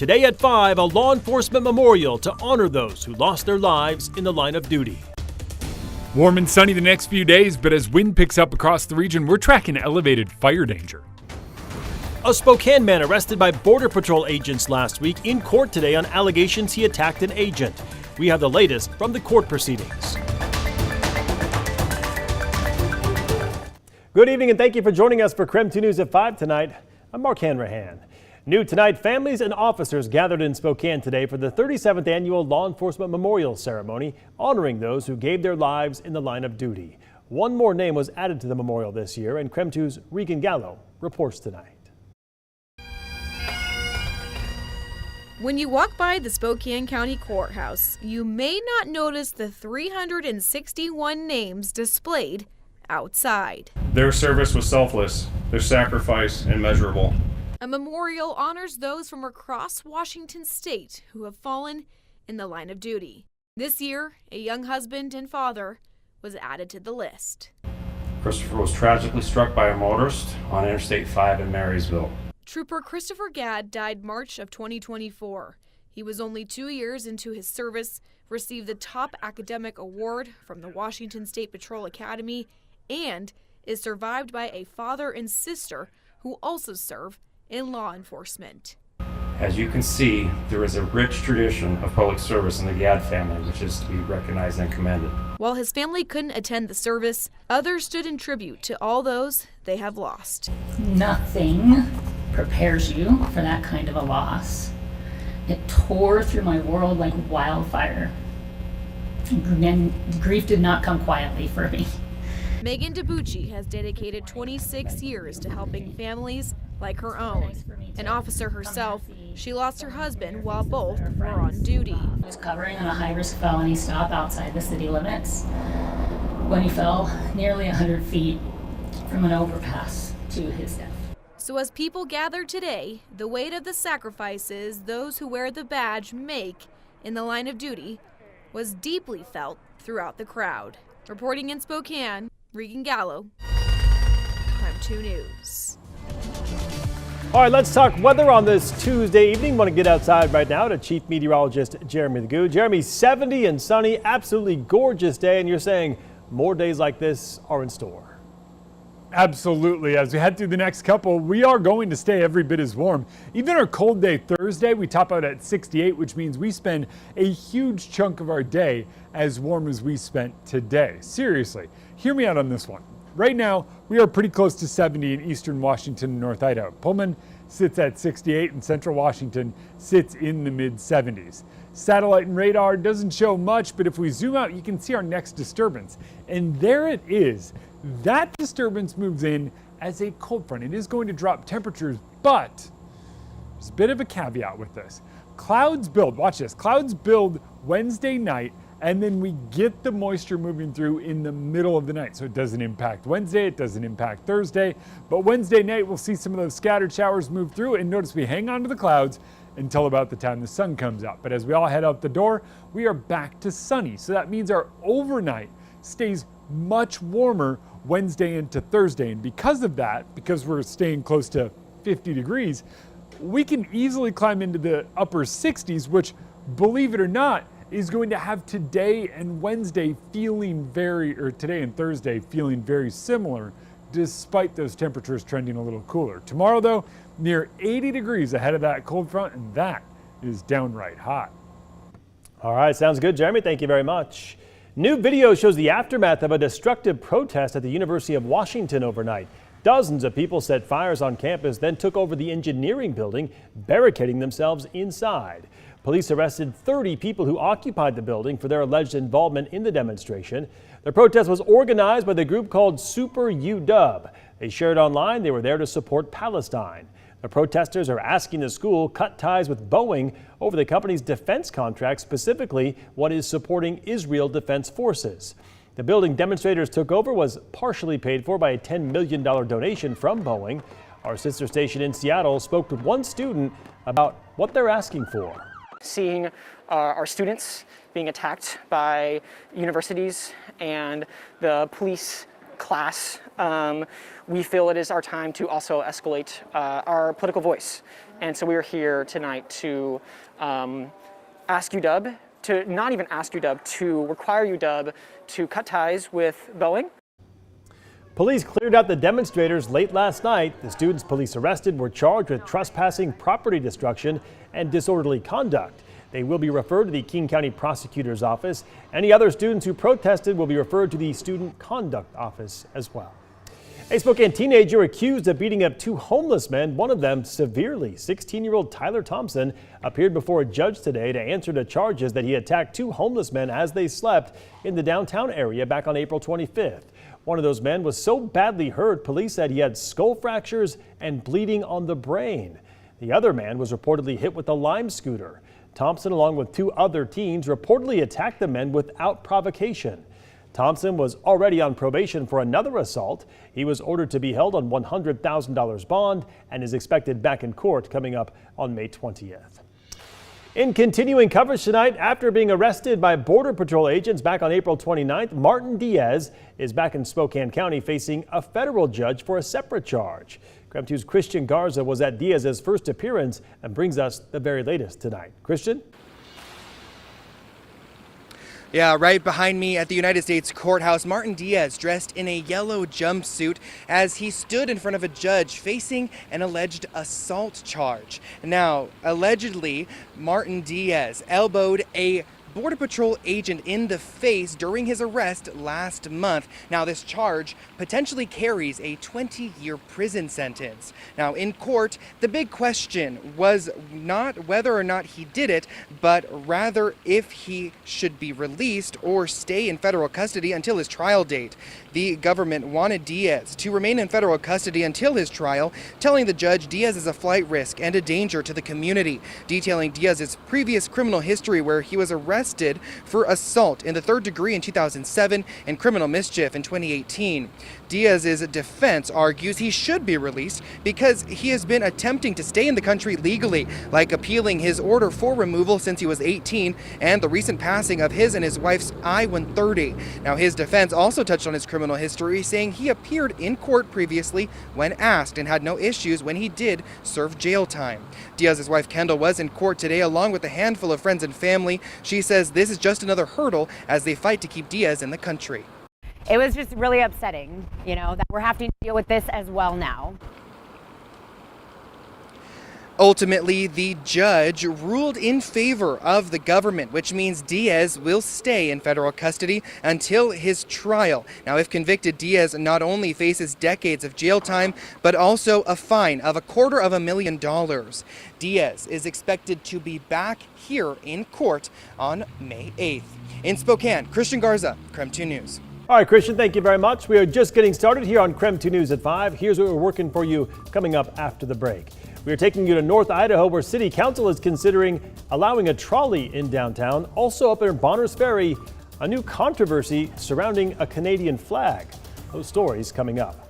Today at 5, a law enforcement memorial to honor those who lost their lives in the line of duty. Warm and sunny the next few days, but as wind picks up across the region, we're tracking elevated fire danger. A Spokane man arrested by Border Patrol agents last week in court today on allegations he attacked an agent. We have the latest from the court proceedings. Good evening and thank you for joining us for KREM 2 News at 5 tonight. I'm Mark Hanrahan. New tonight, families and officers gathered in Spokane today for the 37th annual Law Enforcement Memorial Ceremony, honoring those who gave their lives in the line of duty. One more name was added to the memorial this year, and KREM 2's Regan Gallo reports tonight. When you walk by the Spokane County Courthouse, you may not notice the 361 names displayed outside. Their service was selfless, their sacrifice immeasurable. A memorial honors those from across Washington state who have fallen in the line of duty. This year, a young husband and father was added to the list. Christopher was tragically struck by a motorist on Interstate 5 in Marysville. Trooper Christopher Gadd died March of 2024. He was only 2 years into his service, received the top academic award from the Washington State Patrol Academy, and is survived by a father and sister who also serve in law enforcement. As you can see, there is a rich tradition of public service in the Gadd family, which is to be recognized and commended. While his family couldn't attend the service, others stood in tribute to all those they have lost. Nothing prepares you for that kind of a loss. It tore through my world like wildfire. And grief did not come quietly for me. Megan DiBucci has dedicated 26 years to helping families like her own. An officer herself, she lost her husband while both were on duty. I was covering on a high-risk felony stop outside the city limits when he fell nearly 100 feet from an overpass to his death. So as people gather today, the weight of the sacrifices those who wear the badge make in the line of duty was deeply felt throughout the crowd. Reporting in Spokane, Regan Gallo, KREM 2 News. All right, let's talk weather on this Tuesday evening. Want to get outside right now to Chief Meteorologist Jeremy Legoo. Jeremy, 70 and sunny, absolutely gorgeous day, and you're saying more days like this are in store. Absolutely. As we head through the next couple, we are going to stay every bit as warm. Even our cold day Thursday, we top out at 68, which means we spend a huge chunk of our day as warm as we spent today. Seriously, hear me out on this one. Right now, we are pretty close to 70 in eastern Washington and North Idaho. Pullman sits at 68 and central Washington sits in the mid-70s. Satellite and radar doesn't show much, but if we zoom out, you can see our next disturbance. And there it is. That disturbance moves in as a cold front. It is going to drop temperatures, but there's a bit of a caveat with this. Clouds build, watch this, clouds build Wednesday night, and then we get the moisture moving through in the middle of the night. So it doesn't impact Wednesday, it doesn't impact Thursday, but Wednesday night we'll see some of those scattered showers move through, and notice we hang on to the clouds until about the time the sun comes out. But as we all head out the door, we are back to sunny. So that means our overnight stays much warmer Wednesday into Thursday. And because of that, because we're staying close to 50 degrees, we can easily climb into the upper 60s, which, believe it or not, is going to have today and Wednesday today and Thursday feeling very similar, despite those temperatures trending a little cooler. Tomorrow, though, near 80 degrees ahead of that cold front, and that is downright hot. All right, sounds good, Jeremy. Thank you very much. New video shows the aftermath of a destructive protest at the University of Washington overnight. Dozens of people set fires on campus, then took over the engineering building, barricading themselves inside. Police arrested 30 people who occupied the building for their alleged involvement in the demonstration. The protest was organized by the group called Super UW. They shared online they were there to support Palestine. The protesters are asking the school cut ties with Boeing over the company's defense contract, specifically what is supporting Israel Defense Forces. The building demonstrators took over was partially paid for by a $10 million donation from Boeing. Our sister station in Seattle spoke with one student about what they're asking for. Seeing our students being attacked by universities and the police class, we feel it is our time to also escalate our political voice. And so we are here tonight to ask UW, to not even ask UW, to require UW to cut ties with Boeing. Police cleared out the demonstrators late last night. The students police arrested were charged with trespassing, property destruction, and disorderly conduct. They will be referred to the King County Prosecutor's Office. Any other students who protested will be referred to the Student Conduct Office as well. A Spokane teenager accused of beating up two homeless men, one of them severely. 16-year-old Tyler Thompson appeared before a judge today to answer to charges that he attacked two homeless men as they slept in the downtown area back on April 25th. One of those men was so badly hurt, police said he had skull fractures and bleeding on the brain. The other man was reportedly hit with a Lime scooter. Thompson, along with two other teens, reportedly attacked the men without provocation. Thompson was already on probation for another assault. He was ordered to be held on $100,000 bond and is expected back in court coming up on May 20th. In continuing coverage tonight, after being arrested by Border Patrol agents back on April 29th, Martin Diaz is back in Spokane County facing a federal judge for a separate charge. KREM 2's Christian Garza was at Diaz's first appearance and brings us the very latest tonight. Christian? Yeah, right behind me at the United States Courthouse, Martin Diaz dressed in a yellow jumpsuit as he stood in front of a judge facing an alleged assault charge. Now, allegedly, Martin Diaz elbowed a Border Patrol agent in the face during his arrest last month. Now, this charge potentially carries a 20-year prison sentence. Now, in court, the big question was not whether or not he did it, but rather if he should be released or stay in federal custody until his trial date. The government wanted Diaz to remain in federal custody until his trial, telling the judge Diaz is a flight risk and a danger to the community, detailing Diaz's previous criminal history where he was arrested for assault in the third degree in 2007 and criminal mischief in 2018. Diaz's defense argues he should be released because he has been attempting to stay in the country legally, like appealing his order for removal since he was 18 and the recent passing of his and his wife's I-130. Now, his defense also touched on his criminal history, saying he appeared in court previously when asked and had no issues when he did serve jail time. Diaz's wife Kendall was in court today along with a handful of friends and family. She says this is just another hurdle as they fight to keep Diaz in the country. It was just really upsetting, that we're having to deal with this as well now. Ultimately, the judge ruled in favor of the government, which means Diaz will stay in federal custody until his trial. Now, if convicted, Diaz not only faces decades of jail time, but also a fine of $250,000. Diaz is expected to be back here in court on May 8th. In Spokane, Christian Garza, KREM 2 News. All right, Christian, thank you very much. We are just getting started here on KREM 2 News at 5. Here's what we're working for you coming up after the break. We are taking you to North Idaho, where City Council is considering allowing a trolley in downtown. Also up in Bonners Ferry, a new controversy surrounding a Canadian flag. Those stories coming up.